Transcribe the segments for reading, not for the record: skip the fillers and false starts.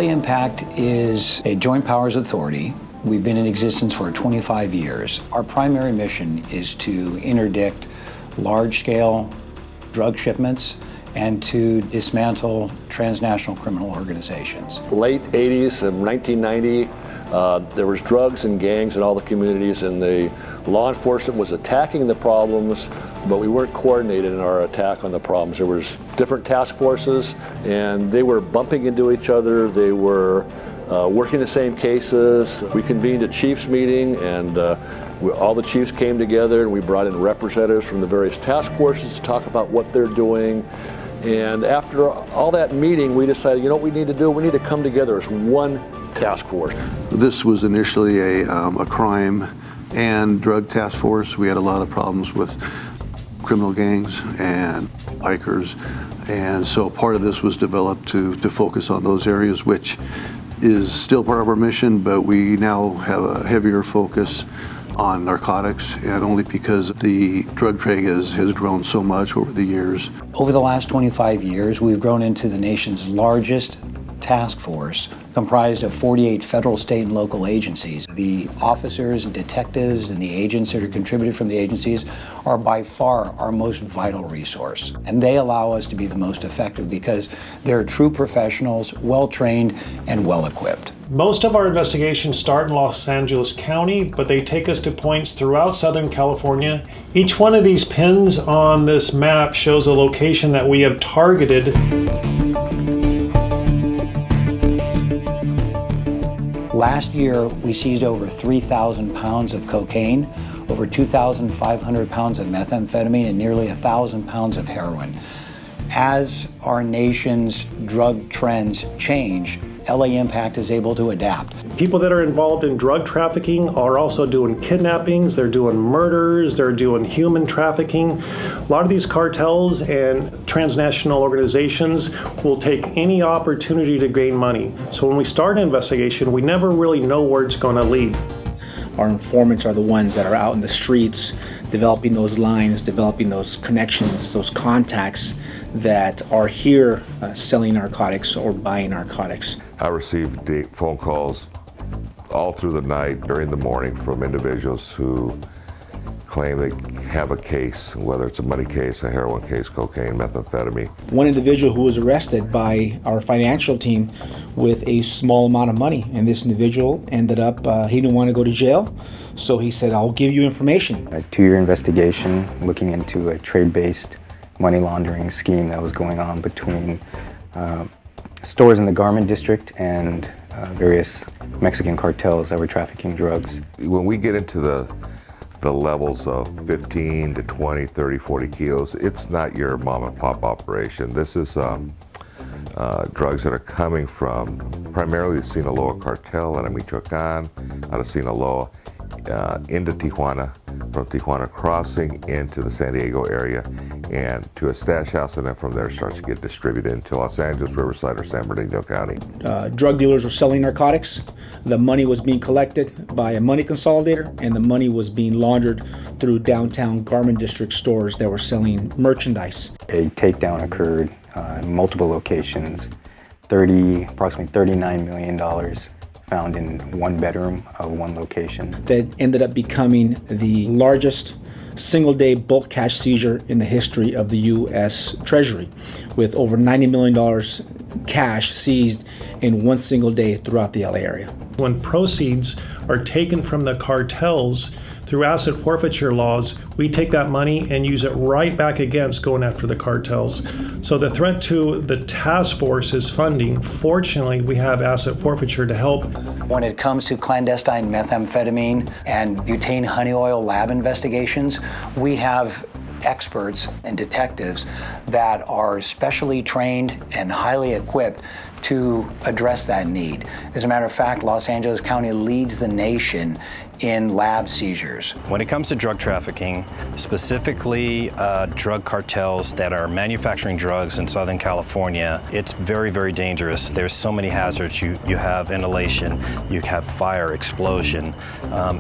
LA Impact is a joint powers authority. We've been in existence for 25 years. Our primary mission is to interdict large-scale drug shipments and to dismantle transnational criminal organizations. Late 80s and 1990, there was drugs and gangs in all the communities, and the law enforcement was attacking the problems, but we weren't coordinated in our attack on the problems. There was different task forces, and they were bumping into each other. They were working the same cases. We convened a chiefs meeting, and all the chiefs came together, and we brought in representatives from the various task forces to talk about what they're doing. And after all that meeting, we decided, you know what we need to do? We need to come together as one task force. This was initially a crime and drug task force. We had a lot of problems with criminal gangs and bikers. And so part of this was developed to focus on those areas, which is still part of our mission, but we now have a heavier focus on narcotics, and only because the drug trade has grown so much over the years. Over the last 25 years, we've grown into the nation's largest task force, comprised of 48 federal, state, and local agencies. The officers and detectives and the agents that are contributed from the agencies are by far our most vital resource. And they allow us to be the most effective because they're true professionals, well-trained, and well-equipped. Most of our investigations start in Los Angeles County, but they take us to points throughout Southern California. Each one of these pins on this map shows a location that we have targeted. Last year, we seized over 3,000 pounds of cocaine, over 2,500 pounds of methamphetamine, and nearly 1,000 pounds of heroin. As our nation's drug trends change, LA Impact is able to adapt. People that are involved in drug trafficking are also doing kidnappings, they're doing murders, they're doing human trafficking. A lot of these cartels and transnational organizations will take any opportunity to gain money. So when we start an investigation, we never really know where it's going to lead. Our informants are the ones that are out in the streets, developing those lines, developing those connections, those contacts that are here selling narcotics or buying narcotics. I received phone calls all through the night, during the morning, from individuals who claim they have a case, whether it's a money case, a heroin case, cocaine, methamphetamine. One individual who was arrested by our financial team with a small amount of money, and this individual ended up, he didn't want to go to jail, so he said, I'll give you information. A 2-year investigation looking into a trade-based money laundering scheme that was going on between stores in the Garment District and various Mexican cartels that were trafficking drugs. When we get into the levels of 15 to 20, 30, 40 kilos, it's not your mom and pop operation. This is drugs that are coming from primarily the Sinaloa cartel out of Michoacan, out of Sinaloa, into Tijuana, from Tijuana crossing into the San Diego area and to a stash house, and then from there starts to get distributed into Los Angeles, Riverside, or San Bernardino County. Drug dealers were selling narcotics. The money was being collected by a money consolidator, and the money was being laundered through downtown Garment District stores that were selling merchandise. A takedown occurred in multiple locations, approximately $39 million found in one bedroom of one location. That ended up becoming the largest single-day bulk cash seizure in the history of the U.S. Treasury, with over $90 million cash seized in one single day throughout the LA area. When proceeds are taken from the cartels through asset forfeiture laws, we take that money and use it right back against going after the cartels. So the threat to the task force is funding. Fortunately, we have asset forfeiture to help. When it comes to clandestine methamphetamine and butane honey oil lab investigations, we have experts and detectives that are specially trained and highly equipped to address that need. As a matter of fact, Los Angeles County leads the nation in lab seizures. When it comes to drug trafficking, specifically drug cartels that are manufacturing drugs in Southern California, it's very, very dangerous. There's so many hazards. You have inhalation, you have fire, explosion,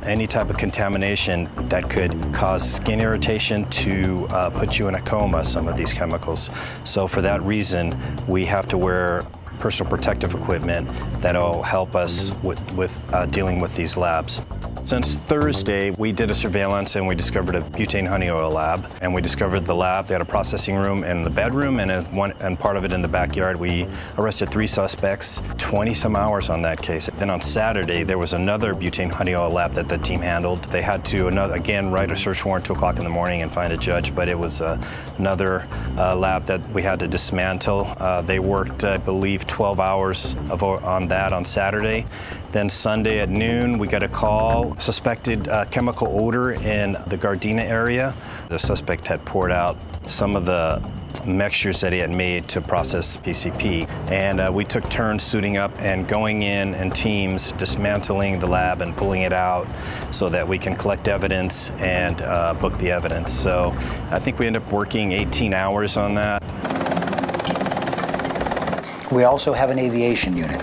any type of contamination that could cause skin irritation to put you in a coma, some of these chemicals. So for that reason, we have to wear personal protective equipment that'll help us with dealing with these labs. Since Thursday, we did a surveillance and we discovered a butane honey oil lab. And we discovered the lab. They had a processing room in the bedroom and part of it in the backyard. We arrested 3 suspects, 20 some hours on that case. Then on Saturday, there was another butane honey oil lab that the team handled. They had to, again, write a search warrant 2 o'clock in the morning and find a judge, but it was another lab that we had to dismantle. They worked, I believe, 12 hours on that on Saturday. Then Sunday at noon, we got a call, suspected chemical odor in the Gardena area. The suspect had poured out some of the mixtures that he had made to process PCP. And we took turns suiting up and going in teams, dismantling the lab and pulling it out so that we can collect evidence and book the evidence. So I think we ended up working 18 hours on that. We also have an aviation unit.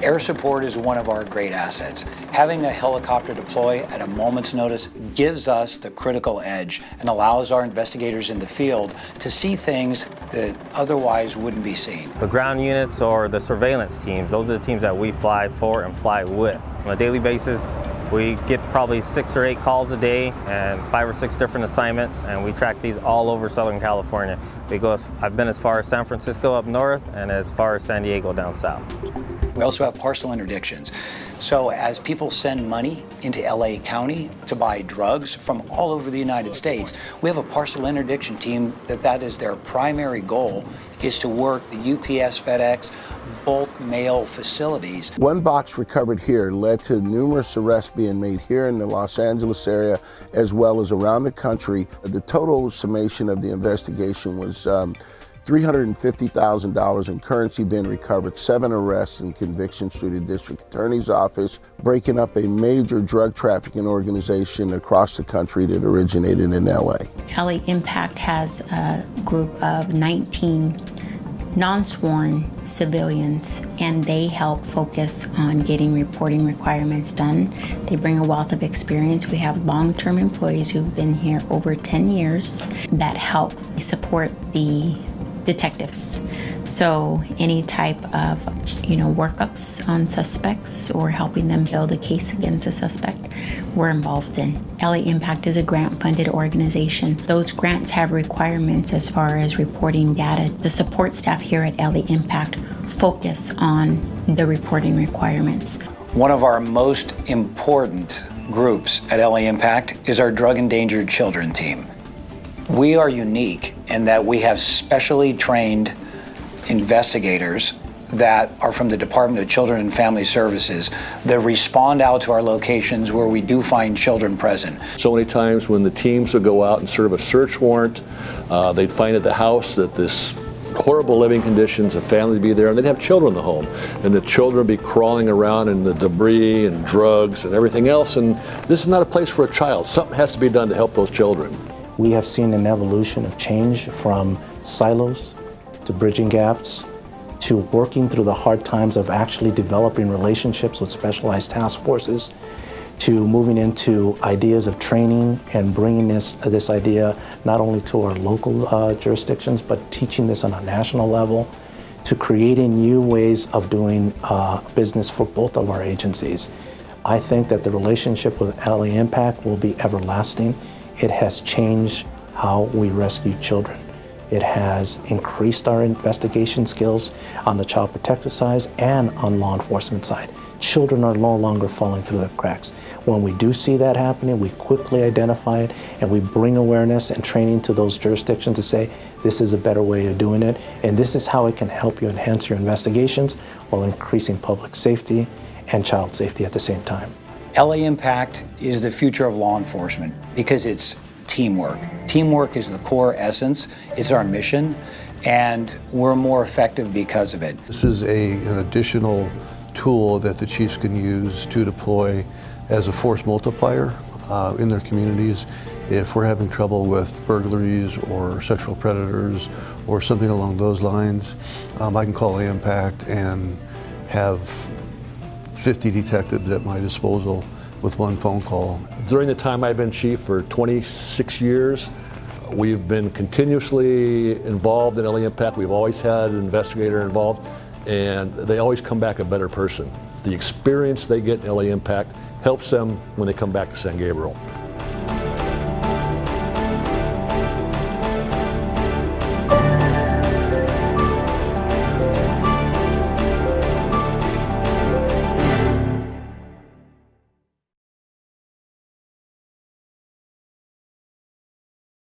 Air support is one of our great assets. Having a helicopter deploy at a moment's notice gives us the critical edge and allows our investigators in the field to see things that otherwise wouldn't be seen. The ground units or the surveillance teams, those are the teams that we fly for and fly with. On a daily basis, we get probably 6 or 8 calls a day and 5 or 6 different assignments, and we track these all over Southern California. I've been as far as San Francisco up north and as far as San Diego down south. We also have parcel interdictions. So as people send money into LA County to buy drugs from all over the United States, we have a parcel interdiction team that is their primary goal, is to work the UPS, FedEx, bulk mail facilities. One box recovered here led to numerous arrests being made here in the Los Angeles area as well as around the country. The total summation of the investigation was $350,000 in currency being recovered, 7 arrests and convictions through the district attorney's office, breaking up a major drug trafficking organization across the country that originated in LA. LA Impact has a group of 19 non-sworn civilians, and they help focus on getting reporting requirements done. They bring a wealth of experience. We have long-term employees who've been here over 10 years that help support the detectives. So any type of, workups on suspects or helping them build a case against a suspect, we're involved in. LA Impact is a grant-funded organization. Those grants have requirements as far as reporting data. The support staff here at LA Impact focus on the reporting requirements. One of our most important groups at LA Impact is our drug endangered children team. We are unique in that we have specially trained investigators that are from the Department of Children and Family Services that respond out to our locations where we do find children present. So many times when the teams would go out and serve a search warrant, they'd find at the house that this horrible living conditions, a family would be there, and they'd have children in the home. And the children would be crawling around in the debris and drugs and everything else, and this is not a place for a child. Something has to be done to help those children. We have seen an evolution of change from silos to bridging gaps to working through the hard times of actually developing relationships with specialized task forces to moving into ideas of training and bringing this idea not only to our local jurisdictions, but teaching this on a national level, to creating new ways of doing business for both of our agencies. I think that the relationship with LA Impact will be everlasting. It has changed how we rescue children. It has increased our investigation skills on the child protective side and on law enforcement side. Children are no longer falling through the cracks. When we do see that happening, we quickly identify it and we bring awareness and training to those jurisdictions to say, this is a better way of doing it, and this is how it can help you enhance your investigations while increasing public safety and child safety at the same time. LA Impact is the future of law enforcement because it's teamwork. Teamwork is the core essence, it's our mission, and we're more effective because of it. This is an additional tool that the chiefs can use to deploy as a force multiplier in their communities. If we're having trouble with burglaries or sexual predators or something along those lines, I can call Impact and have 50 detectives at my disposal with one phone call. During the time I've been chief for 26 years, we've been continuously involved in LA Impact. We've always had an investigator involved. and they always come back a better person. The experience they get in LA Impact helps them when they come back to San Gabriel.